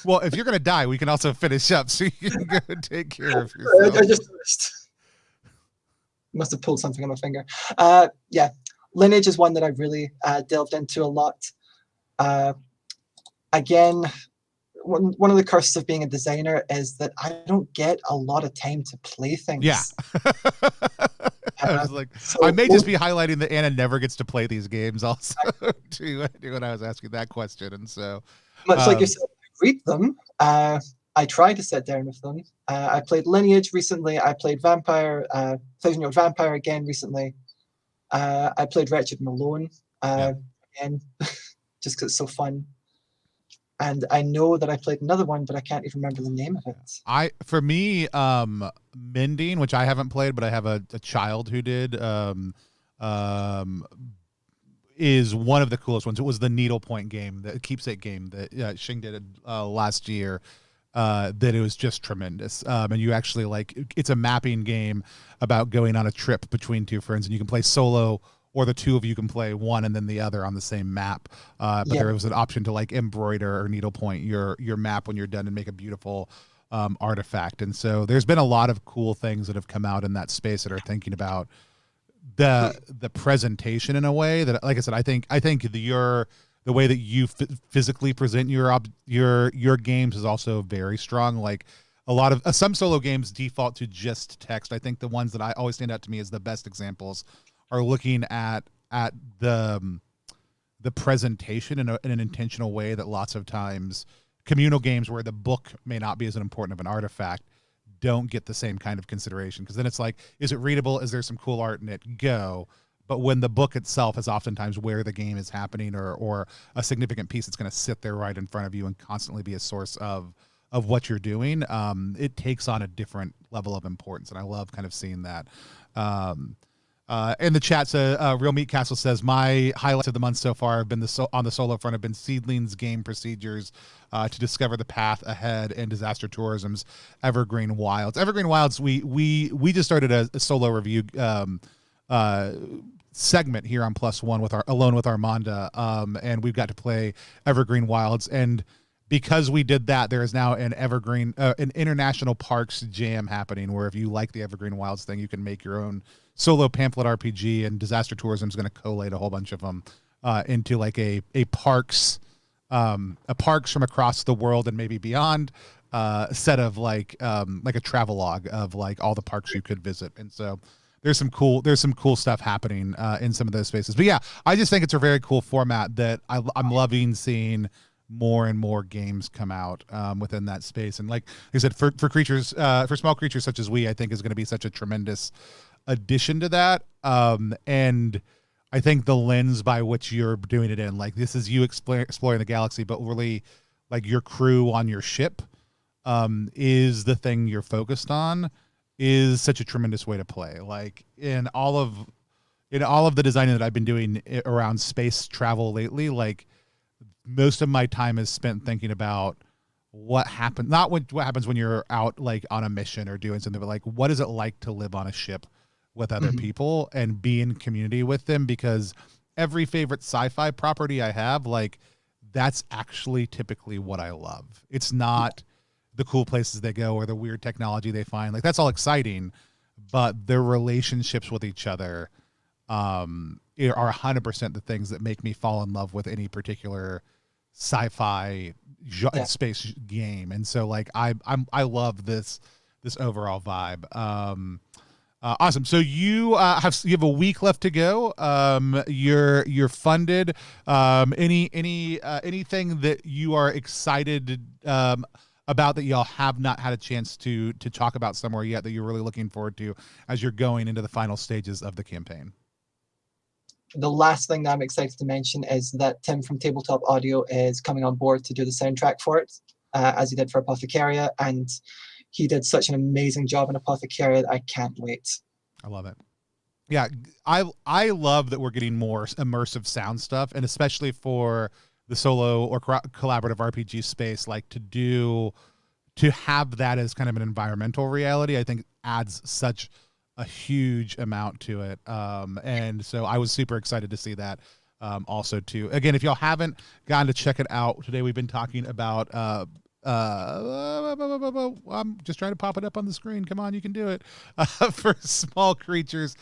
Well, if you're gonna die, we can also finish up, so you can go and take care of yourself. I just must have pulled something on my finger. Yeah, Lineage is one that I really delved into a lot. Again, one of the curses of being a designer is that I don't get a lot of time to play things. Yeah. I was like, so I may just be highlighting that Anna never gets to play these games also too, when I was asking that question. And so much like you said, read them. I try to sit down with them. I played Lineage recently. I played Vampire, 1000-Year-Old Vampire again recently. I played Wretched and Alone again, just because it's so fun. And I know that I played another one, but I can't even remember the name of it. For me, Mending, which I haven't played, but I have a child who did, is one of the coolest ones. It was the Needlepoint game, the keepsake game that Shing did last year. That it was just tremendous. And you actually, like, it's a mapping game about going on a trip between two friends, and you can play solo, or the two of you can play one and then the other on the same map. But there was an option to, like, embroider or needlepoint your map when you're done and make a beautiful artifact. And so there's been a lot of cool things that have come out in that space that are thinking about the presentation in a way that, like I said, I think the way that you physically present your games is also very strong. Like, a lot of some solo games default to just text. I think the ones that I always stand out to me as the best examples are looking at the presentation in an intentional way that lots of times communal games, where the book may not be as important of an artifact, don't get the same kind of consideration. Because then it's like, is it readable? Is there some cool art in it? Go. But when the book itself is oftentimes where the game is happening, or a significant piece that's going to sit there right in front of you and constantly be a source of what you're doing, it takes on a different level of importance, and I love kind of seeing that. In the chat, Real Meat Castle says, my highlights of the month so far have been on the solo front have been Seedlings game procedures to discover the path ahead, and Disaster Tourism's Evergreen Wilds. Evergreen Wilds, we just started a solo review segment here on Plus One with alone with Armanda, and we've got to play Evergreen Wilds, and because we did that, there is now an an international parks jam happening, where if you like the Evergreen Wilds thing, you can make your own solo pamphlet RPG, and Disaster Tourism is going to collate a whole bunch of them into like a parks from across the world and maybe beyond set of like a travelogue of like all the parks you could visit. And so there's some cool stuff happening in some of those spaces. But yeah, I just think it's a very cool format that I'm loving seeing more and more games come out within that space. And like I said, for creatures, for small creatures such as I think is going to be such a tremendous addition to that. And I think the lens by which you're doing it in, like this is you exploring the galaxy, but really like your crew on your ship is the thing you're focused on, is such a tremendous way to play. Like in all of the designing that I've been doing around space travel lately, like most of my time is spent thinking about what happens, not what happens when you're out like on a mission or doing something, but like what is it like to live on a ship with other people and be in community with them? Because every favorite sci-fi property I have, like that's actually typically what I love. It's not the cool places they go or the weird technology they find. Like that's all exciting, but their relationships with each other are 100% the things that make me fall in love with any particular sci-fi space game. And so like I love this overall vibe. Awesome. So you have a week left to go. You're funded. Anything that you are excited about that y'all have not had a chance to talk about somewhere yet that you're really looking forward to as you're going into the final stages of the campaign? The last thing that I'm excited to mention is that Tim from Tabletop Audio is coming on board to do the soundtrack for it, as he did for Apothecaria, and he did such an amazing job in Apothecaria that I can't wait. I love it. Yeah, I love that we're getting more immersive sound stuff, and especially for the solo or collaborative RPG space, like to have that as kind of an environmental reality, I think adds such a huge amount to it. And so I was super excited to see that also too. Again, if y'all haven't gotten to check it out, today we've been talking about I'm just trying to pop it up on the screen. Come on, you can do it. For small creatures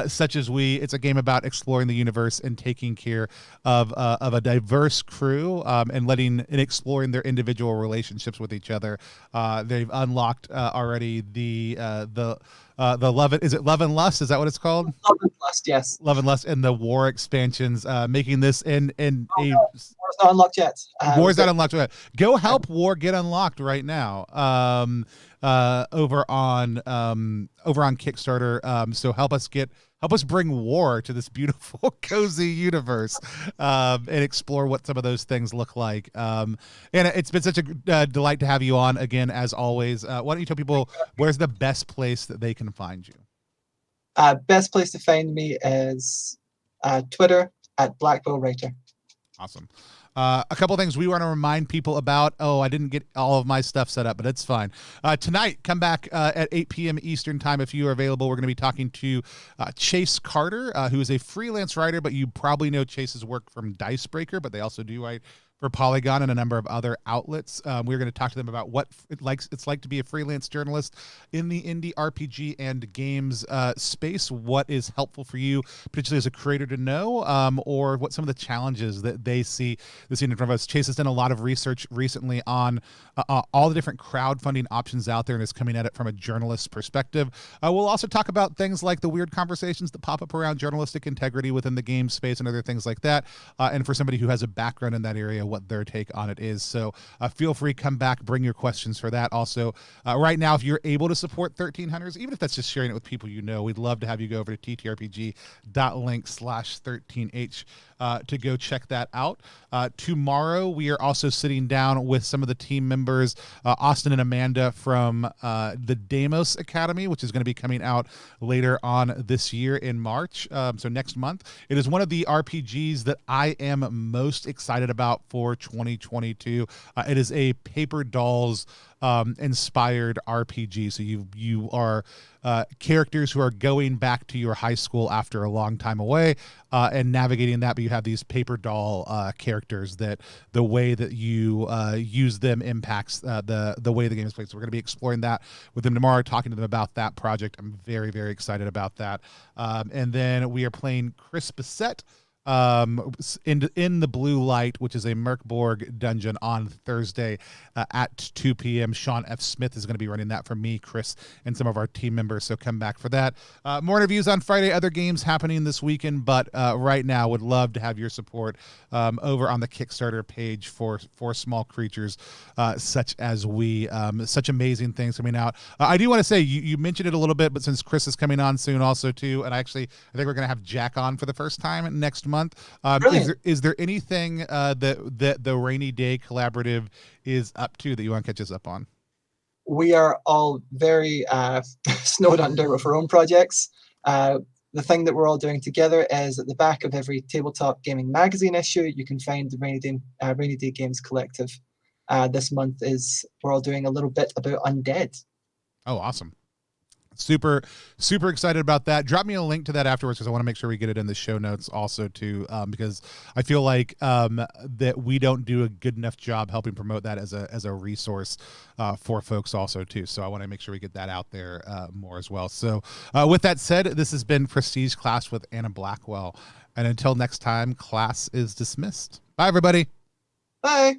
such as it's a game about exploring the universe and taking care of a diverse crew and exploring their individual relationships with each other. They've unlocked already the Love and Lust? Is that what it's called? Love and Lust, yes. Love and Lust and the War expansions, making this War's not unlocked yet. War's not unlocked yet. Go help War get unlocked right now. Over on Kickstarter. So help us bring War to this beautiful, cozy universe, and explore what some of those things look like. And it's been such a delight to have you on again, as always. Why don't you tell people where's the best place that they can find you? Best place to find me is Twitter at Blackwell Writer. Awesome. A couple things we want to remind people about. Oh, I didn't get all of my stuff set up, but it's fine. Tonight, come back at 8 p.m. Eastern time if you are available. We're going to be talking to Chase Carter, who is a freelance writer, but you probably know Chase's work from Dicebreaker, but they also do write for Polygon and a number of other outlets. We're going to talk to them about what it's like to be a freelance journalist in the indie RPG and games space, what is helpful for you, particularly as a creator, to know, or what some of the challenges that they see in front of us. Chase has done a lot of research recently on all the different crowdfunding options out there and is coming at it from a journalist's perspective. We'll also talk about things like the weird conversations that pop up around journalistic integrity within the game space and other things like that. And for somebody who has a background in that area, idea what their take on it is. So feel free, come back, bring your questions for that. Also, right now, if you're able to support 1300s, even if that's just sharing it with people you know, we'd love to have you go over to ttrpg.link/13h to go check that out. Tomorrow, we are also sitting down with some of the team members, Austin and Amanda from the Deimos Academy, which is going to be coming out later on this year in March, so next month. It is one of the RPGs that I am most excited about for 2022. It is a paper dolls inspired RPG. So you are characters who are going back to your high school after a long time away and navigating that, but you have these paper doll characters that the way that you use them impacts the way the game is played. So we're going to be exploring that with them tomorrow, talking to them about that project. I'm very, very excited about that. And then we are playing Chris Bissett in the Blue Light, which is a Merkborg dungeon, on Thursday at 2 p.m. Sean F. Smith is going to be running that for me, Chris, and some of our team members, so come back for that. More interviews on Friday, other games happening this weekend, but right now would love to have your support over on the Kickstarter page for small creatures such as we. Such amazing things coming out. I do want to say, you mentioned it a little bit, but since Chris is coming on soon also too, and I think we're going to have Jack on for the first time next month. Is there anything that the Rainy Day Collaborative is up to that you want to catch us up on? We are all very snowed under with our own projects. The thing that we're all doing together is at the back of every tabletop gaming magazine issue, you can find the Rainy Day Games Collective. This month we're all doing a little bit about undead. Oh, awesome. Super excited about that. Drop me a link to that afterwards, because I want to make sure we get it in the show notes also too, because I feel like that we don't do a good enough job helping promote that as a resource for folks also too. So I want to make sure we get that out there more as well. So with that said, this has been Prestige Class with Anna Blackwell, and until next time, class is dismissed. Bye everybody. Bye.